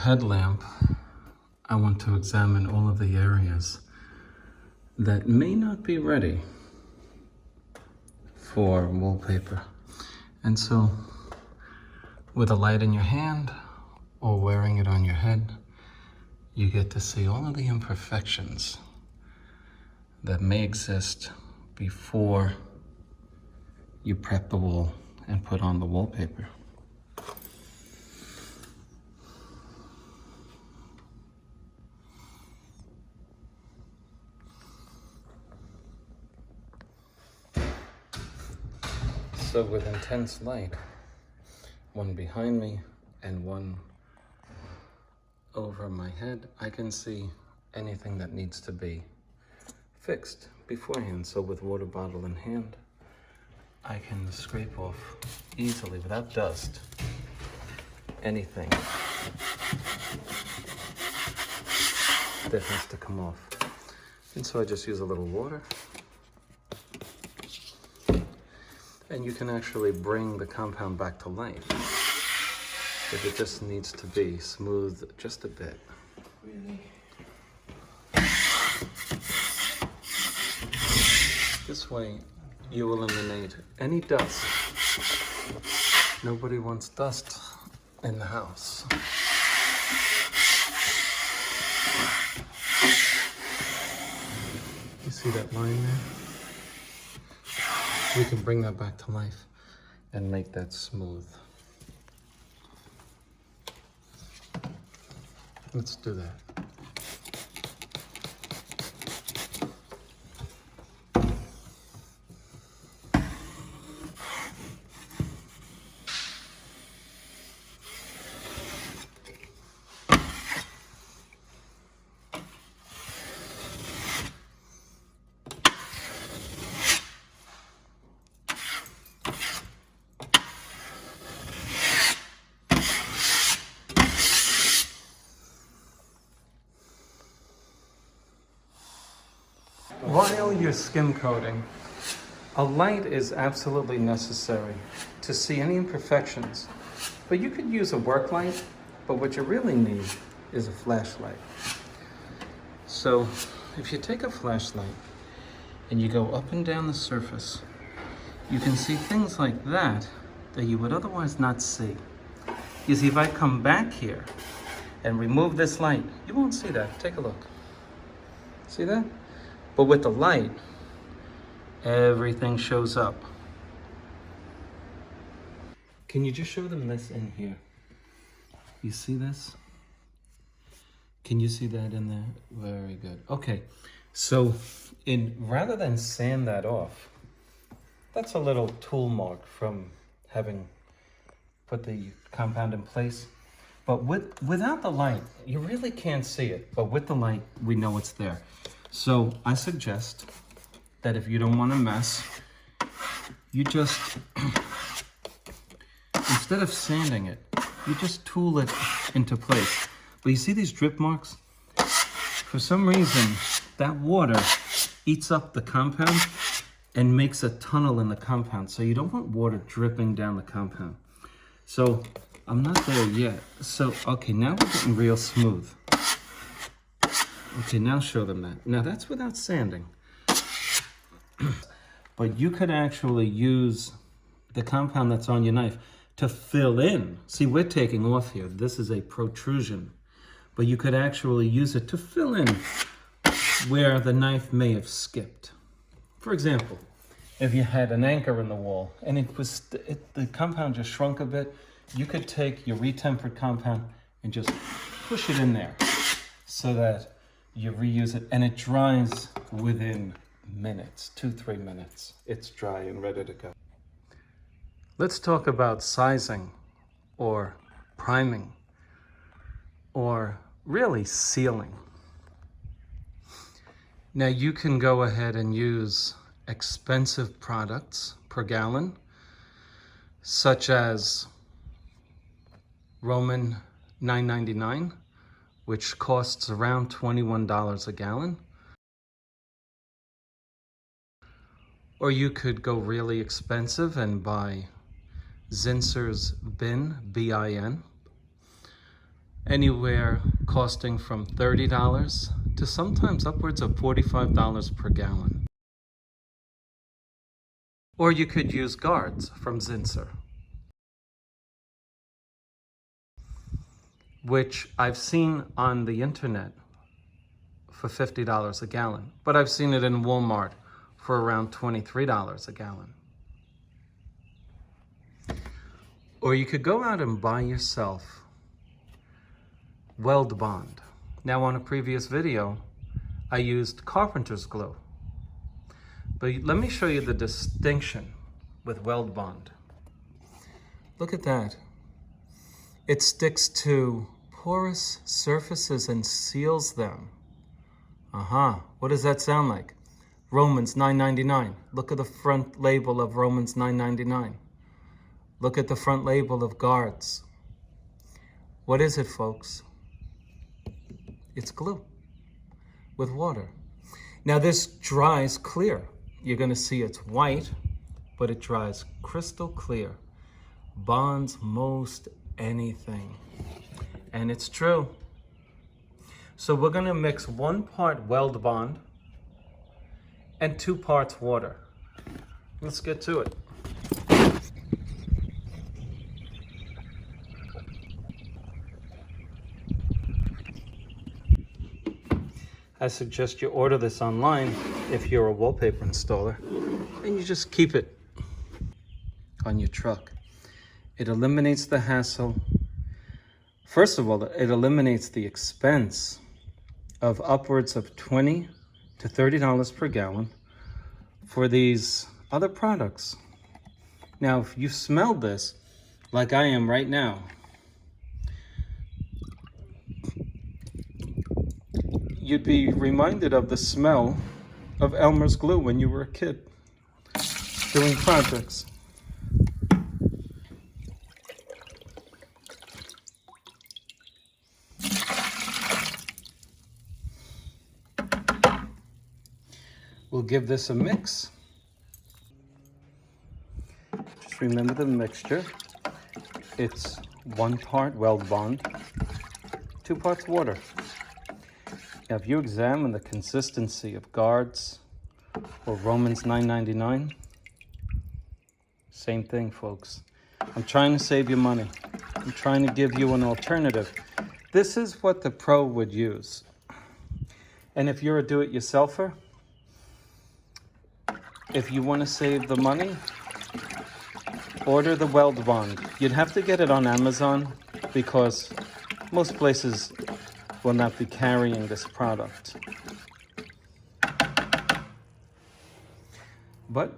headlamp, I want to examine all of the areas that may not be ready for wallpaper. And so, with a light in your hand or wearing it on your head, you get to see all of the imperfections that may exist before you prep the wall and put on the wallpaper. So with intense light, one behind me and one over my head, I can see anything that needs to be fixed beforehand. So with water bottle in hand, I can scrape off easily without dust anything that has to come off. And so I just use a little water. And you can actually bring the compound back to life if it just needs to be smoothed just a bit. Really? This way you eliminate any dust. Nobody wants dust in the house. You see that line there? We can bring that back to life and make that smooth. Let's do that. While you're skim coating, a light is absolutely necessary to see any imperfections. But you could use a work light, but what you really need is a flashlight. So if you take a flashlight and you go up and down the surface, you can see things like that you would otherwise not see. You see, if I come back here and remove this light, you won't see that. Take a look. See that? But with the light, everything shows up. Can you just show them this in here? You see this? Can you see that in there? Very good. Okay, so rather than sand that off, that's a little tool mark from having put the compound in place. But without the light, you really can't see it. But with the light, we know it's there. So I suggest that if you don't want to mess, you just, instead of sanding it, you just tool it into place. But you see these drip marks? For some reason, that water eats up the compound and makes a tunnel in the compound. So you don't want water dripping down the compound. So I'm not there yet. So, okay, now we're getting real smooth. Okay, now show them that. Now that's without sanding. But you could actually use the compound that's on your knife to fill in. See, we're taking off here. This is a protrusion. But you could actually use it to fill in where the knife may have skipped. For example, if you had an anchor in the wall and the compound just shrunk a bit, you could take your retempered compound and just push it in there so that you reuse it, and it dries within minutes, 2-3 minutes. It's dry and ready to go. Let's talk about sizing or priming or really sealing. Now you can go ahead and use expensive products per gallon, such as Roman $9.99, which costs around $21 a gallon. Or you could go really expensive and buy Zinsser's Bin, B-I-N, anywhere costing from $30 to sometimes upwards of $45 per gallon. Or you could use guards from Zinsser, which I've seen on the internet for $50 a gallon, but I've seen it in Walmart for around $23 a gallon. Or you could go out and buy yourself Weldbond. Now, on a previous video, I used carpenter's glue, but let me show you the distinction with Weldbond. Look at that. It sticks to porous surfaces and seals them. What does that sound like? Romans 9:99. Look at the front label of Romans 9:99. Look at the front label of guards. What is it, folks? It's glue with water. Now this dries clear. You're going to see it's white, but it dries crystal clear. Bonds most anything. And it's true. So we're going to mix 1 part Weldbond and 2 parts water. Let's get to it. I suggest you order this online if you're a wallpaper installer, and you just keep it on your truck. It eliminates the hassle. First of all, it eliminates the expense of upwards of $20 to $30 per gallon for these other products. Now, if you smelled this like I am right now, you'd be reminded of the smell of Elmer's glue when you were a kid doing projects. We'll give this a mix. Just remember the mixture. It's 1 part Weldbond, 2 parts water. Now, if you examine the consistency of guards or Romans 9:99, same thing, folks. I'm trying to save you money. I'm trying to give you an alternative. This is what the pro would use. And if you're a do-it-yourselfer, if you want to save the money, order the Weldbond. You'd have to get it on Amazon because most places will not be carrying this product. But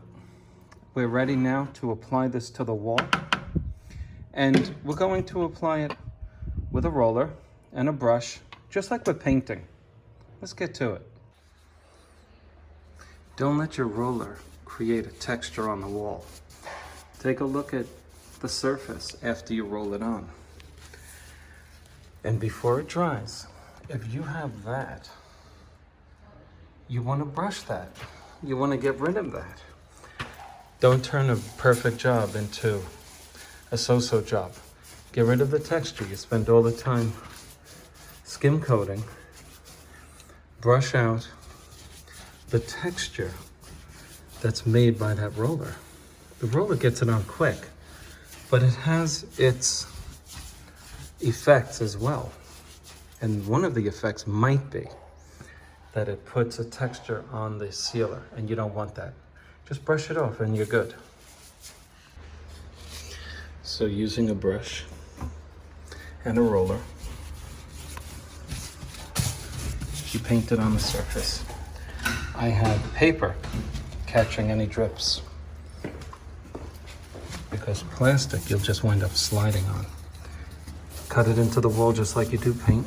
we're ready now to apply this to the wall. And we're going to apply it with a roller and a brush, just like we're painting. Let's get to it. Don't let your roller create a texture on the wall. Take a look at the surface after you roll it on. And before it dries, if you have that, you want to brush that. You want to get rid of that. Don't turn a perfect job into a so-so job. Get rid of the texture. You spend all the time skim coating. Brush out the texture that's made by that roller. The roller gets it on quick, but it has its effects as well. And one of the effects might be that it puts a texture on the sealer, and you don't want that. Just brush it off and you're good. So using a brush and a roller, you paint it on the surface. I have paper catching any drips, because plastic you'll just wind up sliding on. Cut it into the wall just like you do paint.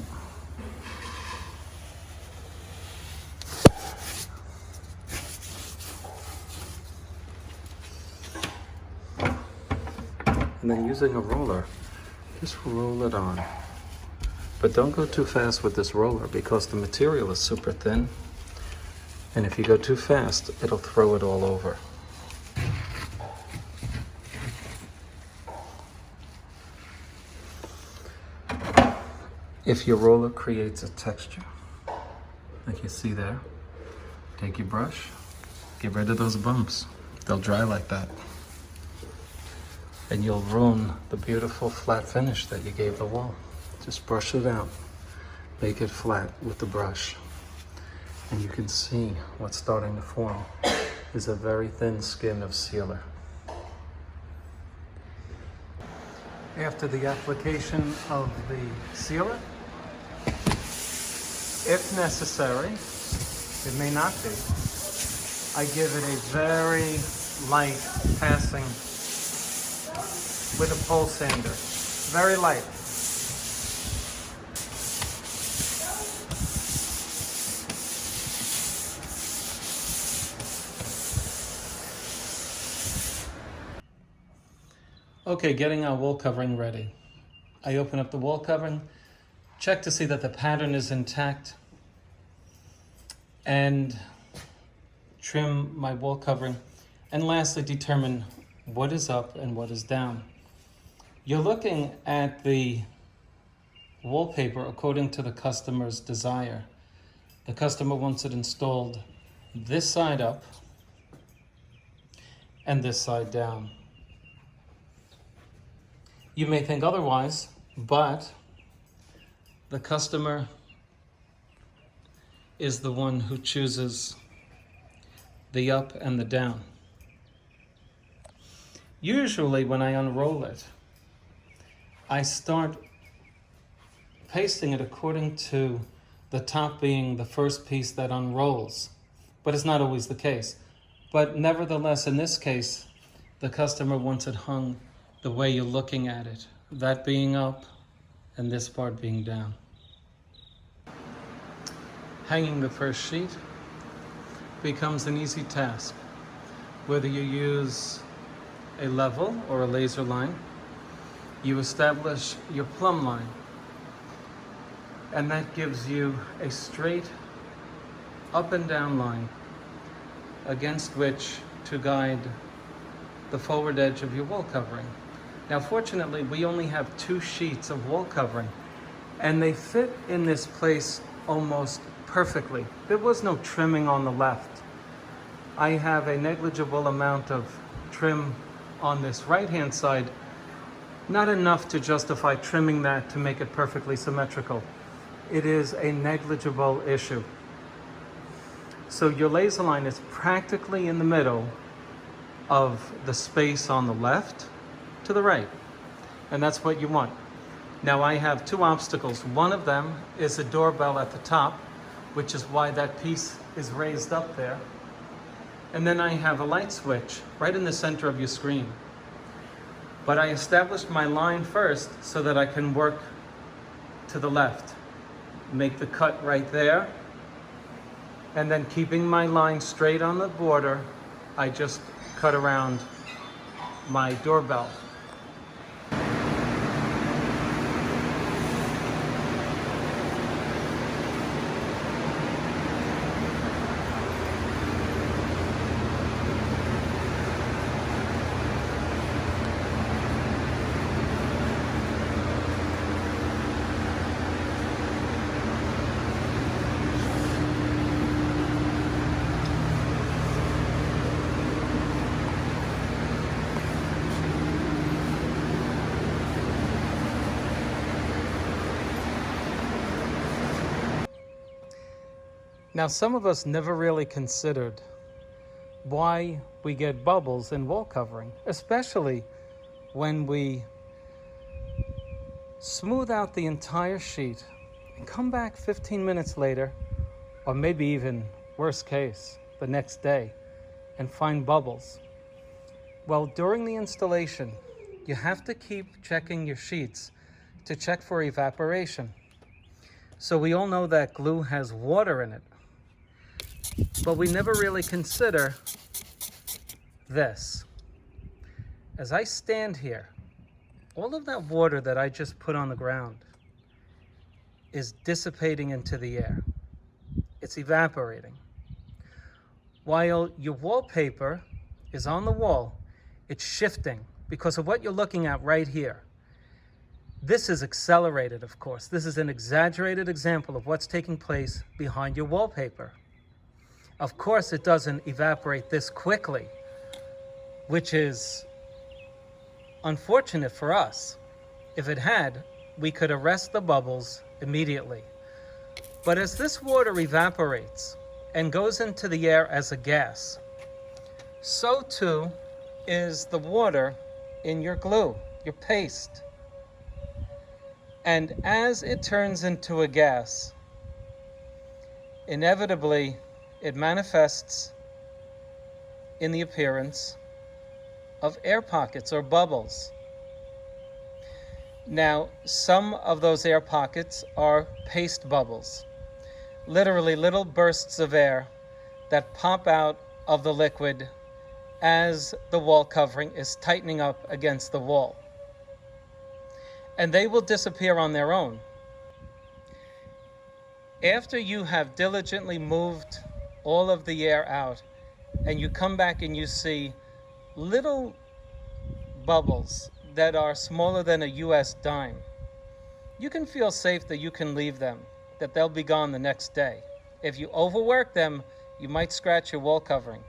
And then using a roller, just roll it on. But don't go too fast with this roller because the material is super thin. And if you go too fast, it'll throw it all over. If your roller creates a texture, like you see there, take your brush, get rid of those bumps. They'll dry like that. And you'll ruin the beautiful flat finish that you gave the wall. Just brush it out. Make it flat with the brush. And you can see what's starting to form is a very thin skin of sealer. After the application of the sealer, if necessary, it may not be, I give it a very light passing with a pole sander. Very light. Okay, getting our wall covering ready. I open up the wall covering, check to see that the pattern is intact, and trim my wall covering, and lastly determine what is up and what is down. You're looking at the wallpaper according to the customer's desire. The customer wants it installed this side up and this side down. You may think otherwise, but the customer is the one who chooses the up and the down. Usually when I unroll it, I start pasting it according to the top being the first piece that unrolls, but it's not always the case. But nevertheless, in this case, the customer wants it hung the way you're looking at it, that being up and this part being down. Hanging the first sheet becomes an easy task, whether you use a level or a laser line. You establish your plumb line, and that gives you a straight up and down line against which to guide the forward edge of your wall covering. Now fortunately, we only have 2 sheets of wall covering, and they fit in this place almost perfectly. There was no trimming on the left. I have a negligible amount of trim on this right-hand side, not enough to justify trimming that to make it perfectly symmetrical. It is a negligible issue. So your laser line is practically in the middle of the space on the left to the right, and that's what you want. Now I have 2 obstacles. One of them is a doorbell at the top, which is why that piece is raised up there. And then I have a light switch right in the center of your screen. But I established my line first so that I can work to the left. Make the cut right there. And then keeping my line straight on the border, I just cut around my doorbell. Now, some of us never really considered why we get bubbles in wall covering, especially when we smooth out the entire sheet and come back 15 minutes later, or maybe even worst case, the next day, and find bubbles. Well, during the installation, you have to keep checking your sheets to check for evaporation. So we all know that glue has water in it, but we never really consider this. As I stand here, all of that water that I just put on the ground is dissipating into the air. It's evaporating. While your wallpaper is on the wall, it's shifting because of what you're looking at right here. This is accelerated, of course. This is an exaggerated example of what's taking place behind your wallpaper. Of course, it doesn't evaporate this quickly, which is unfortunate for us. If it had, we could arrest the bubbles immediately. But as this water evaporates and goes into the air as a gas, so too is the water in your glue, your paste. And as it turns into a gas, inevitably it manifests in the appearance of air pockets or bubbles. Now, some of those air pockets are paste bubbles, literally little bursts of air that pop out of the liquid as the wall covering is tightening up against the wall. And they will disappear on their own. After you have diligently moved all of the air out and you come back and you see little bubbles that are smaller than a US dime, you can feel safe that you can leave them, that they'll be gone the next day. If you overwork them, you might scratch your wall covering.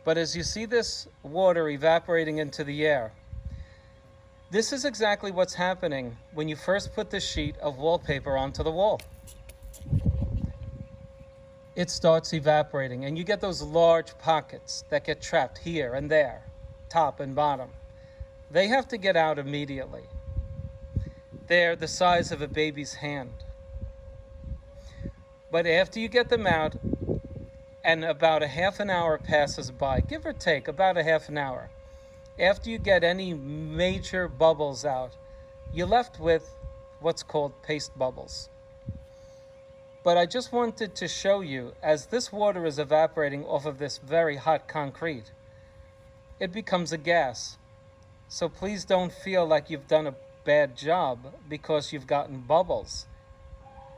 But as you see this water evaporating into the air, this is exactly what's happening when you first put the sheet of wallpaper onto the wall. It starts evaporating and you get those large pockets that get trapped here and there, top and bottom. They have to get out immediately. They're the size of a baby's hand. But after you get them out and about a half an hour passes by, give or take about a half an hour, after you get any major bubbles out, you're left with what's called paste bubbles. But I just wanted to show you, as this water is evaporating off of this very hot concrete, it becomes a gas. So please don't feel like you've done a bad job because you've gotten bubbles.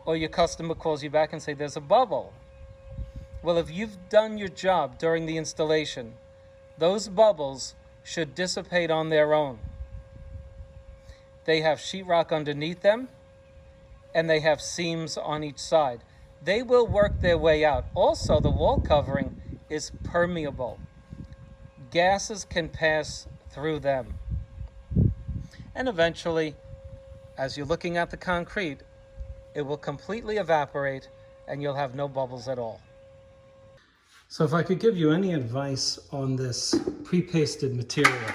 Or your customer calls you back and say, there's a bubble. Well, if you've done your job during the installation, those bubbles should dissipate on their own. They have sheetrock underneath them, and they have seams on each side. They will work their way out. Also, the wall covering is permeable. Gases can pass through them. And eventually, as you're looking at the concrete, it will completely evaporate and you'll have no bubbles at all. So if I could give you any advice on this pre-pasted material,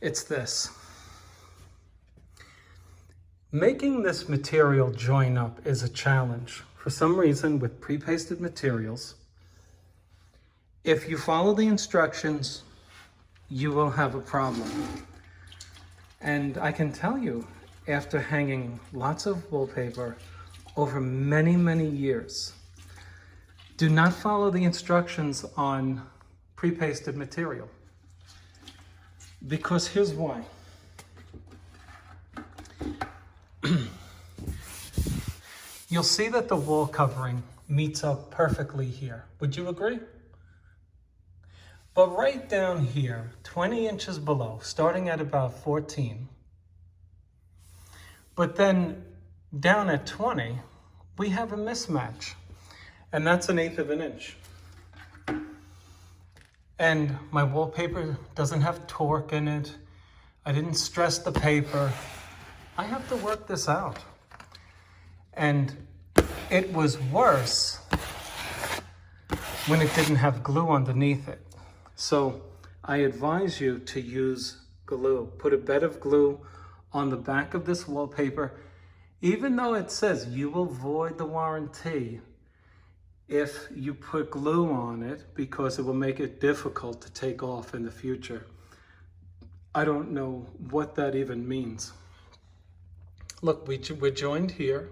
it's this. Making this material join up is a challenge. For some reason, with pre-pasted materials, if you follow the instructions, you will have a problem. And I can tell you, after hanging lots of wallpaper over many, many years, do not follow the instructions on pre-pasted material. Because here's why. You'll see that the wall covering meets up perfectly here. Would you agree? But right down here, 20 inches below, starting at about 14, but then down at 20, we have a mismatch, and that's 1/8 of an inch. And my wallpaper doesn't have torque in it. I didn't stress the paper. I have to work this out. And it was worse when it didn't have glue underneath it. So I advise you to use glue. Put a bed of glue on the back of this wallpaper, even though it says you will void the warranty if you put glue on it, because it will make it difficult to take off in the future. I don't know what that even means. Look, we're joined here,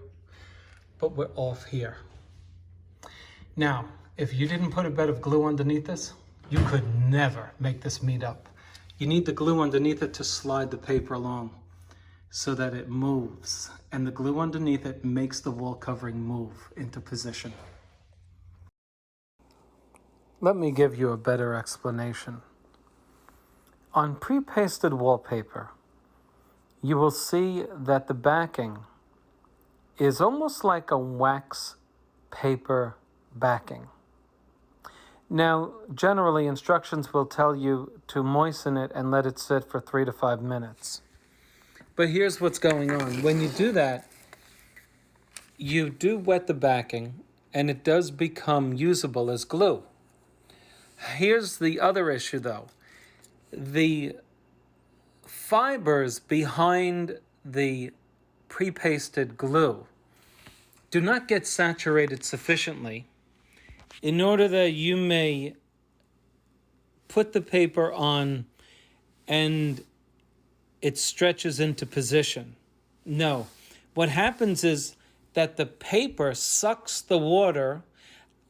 but we're off here. Now, if you didn't put a bed of glue underneath this, you could never make this meet up. You need the glue underneath it to slide the paper along so that it moves, and the glue underneath it makes the wall covering move into position. Let me give you a better explanation. On pre-pasted wallpaper, you will see that the backing is almost like a wax paper backing. Now, generally, instructions will tell you to moisten it and let it sit for 3 to 5 minutes. But here's what's going on. When you do that, you do wet the backing, and it does become usable as glue. Here's the other issue, though. The fibers behind the pre-pasted glue do not get saturated sufficiently in order that you may put the paper on and it stretches into position. No, what happens is that the paper sucks the water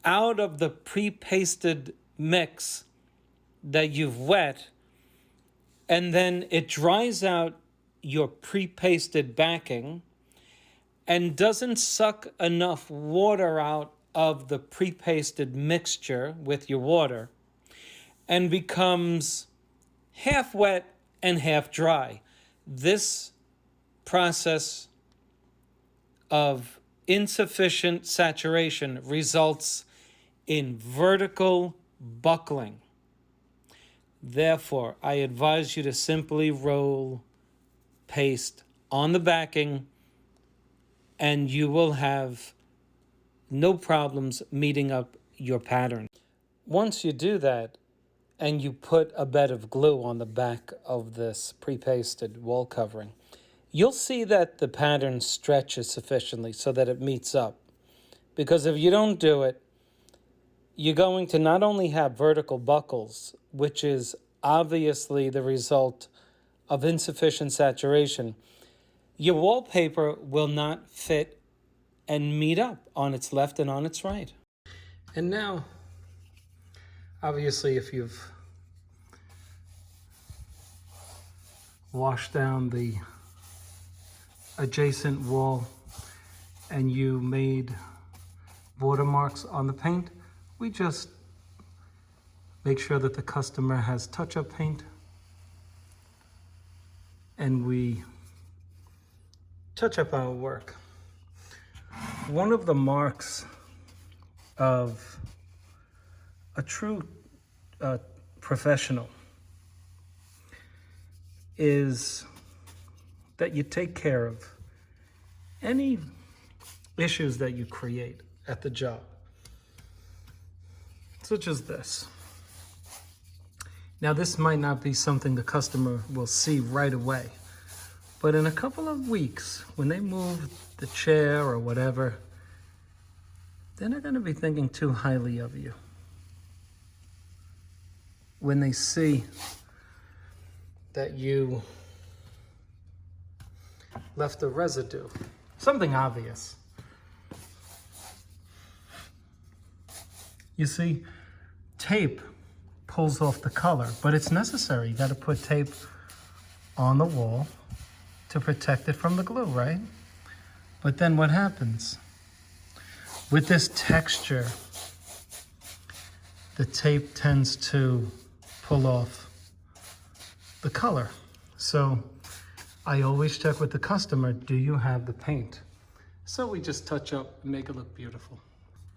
out of the pre-pasted mix that you've wet, and then it dries out your pre-pasted backing and doesn't suck enough water out of the pre-pasted mixture with your water and becomes half wet and half dry. This process of insufficient saturation results in vertical buckling. Therefore, I advise you to simply roll paste on the backing and you will have no problems meeting up your pattern. Once you do that and you put a bed of glue on the back of this pre-pasted wall covering, you'll see that the pattern stretches sufficiently so that it meets up. Because if you don't do it, you're going to not only have vertical buckles, which is obviously the result of insufficient saturation, your wallpaper will not fit and meet up on its left and on its right. And now, obviously, if you've washed down the adjacent wall and you made watermarks on the paint, we just make sure that the customer has touch-up paint and we touch up our work. One of the marks of a true professional is that you take care of any issues that you create at the job, such as this. Now, this might not be something the customer will see right away, but in a couple of weeks, when they move the chair or whatever, they're not going to be thinking too highly of you. When they see that you left a residue, something obvious. You see, tape pulls off the color, but it's necessary. You got to put tape on the wall to protect it from the glue, right? But then what happens? With this texture, the tape tends to pull off the color. So I always check with the customer, do you have the paint? So we just touch up and make it look beautiful.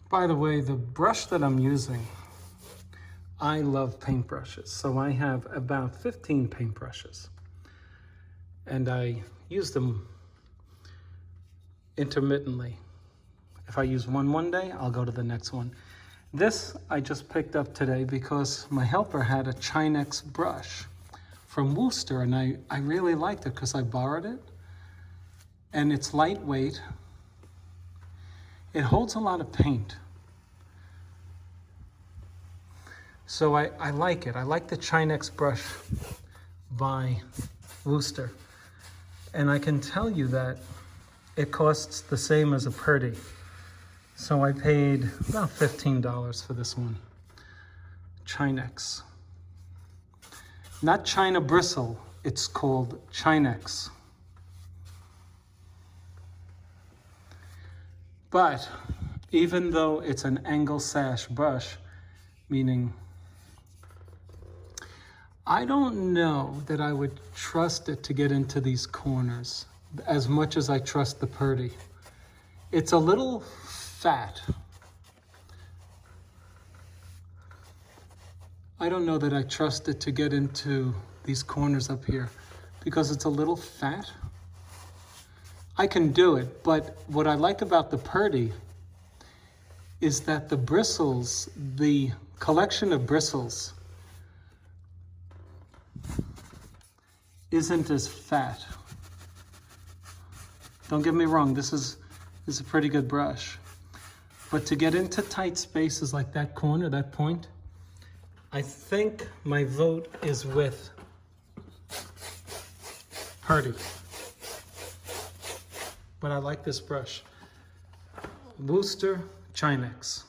By the way, the brush that I'm using, I love paintbrushes. So I have about 15 paintbrushes. And I use them intermittently. If I use one day, I'll go to the next one. This I just picked up today because my helper had a Chinex brush from Worcester, and I really liked it because I borrowed it. And it's lightweight. It holds a lot of paint. So I like it. I like the Chinex brush by Worcester. And I can tell you that it costs the same as a Purdy. So I paid about $15 for this one. Chinex. Not China Bristle, it's called Chinex. But even though it's an angle sash brush, meaning I don't know that I would trust it to get into these corners as much as I trust the Purdy. It's a little fat. I don't know that I trust it to get into these corners up here because it's a little fat. I can do it, but what I like about the Purdy is that the bristles, the collection of bristles, isn't as fat. Don't get me wrong, this is a pretty good brush. But to get into tight spaces like that corner, that point, I think my vote is with Purdy. But I like this brush. Wooster Chimex.